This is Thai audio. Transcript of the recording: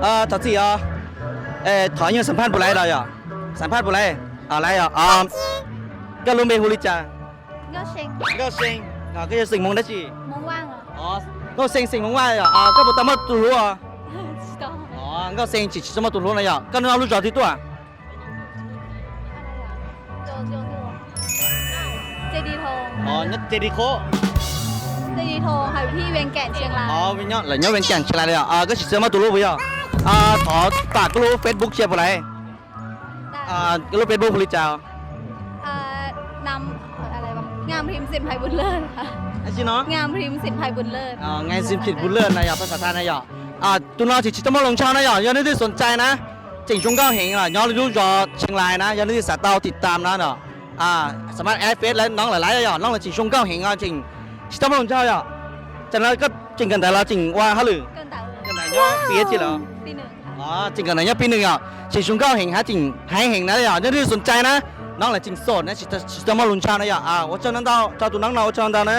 陶子啊，讨厌审判不来了呀，审判不来，来呀ก็รู้เมฮูลิจ่า ก็เซ็ง ก็เซ็งก็จะสิ่งมงได้จี มองว่างเหรอ อ๋อก็เซ็งสิ่งมงว่า呀ก็บุตรมาตุรู้อ่ะ ชิโต้ อ๋อก็เซ็งจีจะมาตุรู้นะ呀ก็น้องรู้จักที่ตัว อะไรอ่ะโจเจดีย์ทอง อ๋อนัดเจดีโค เจดีย์ทองค่ะอยู่ที่เวียงแก่นเชียงราย อ๋อวิญญาณหลังย้อนเป็นแก่นเชียงรายเลยก็จะมาตุรู้ไปอ่ะขอฝากก็รู้เฟซบุ๊กเชียร์ไปเลย ได้ ก็รู้เฟซบุ๊กฮูลิจ่า นำอะไรวะงามพิมพ์สินไพบุญเลิศค่ะ ไอ้ชิเนาะ งามพิมพ์สินไพบุญเลิศ งานซิมผิดบุญเลิศนะอย่าภาษาไทยนะอย่าตุนอที่ชิตมอลงช่างนะอย่าได้สนใจนะจิงชงก้าวเห็นย้อนรู้จอเชียงรายนะอย่าได้สายตาติดตามนะเนาะสามารถแอดเฟซและน้องหลายๆอย่าน้องจิงชงก้าวเห็นจริงชิตมอลงช่างอย่าจากนั้นก็จริงกันแต่ละจริงว่าฮัลโหล เกินแต่ กันไหนย่อปีจีเหรอ ปีหนึ่งค่ะ จริงกันไหนย่อปีหนึ่งจิงชงก้าวเห็นจริงให้เห็นนะอย่าได้สนใจนะน้องหลายจริงโสดนะชิตมอลงช่างนะอย่า我叫能到叫ตุนังเรา叫能到呢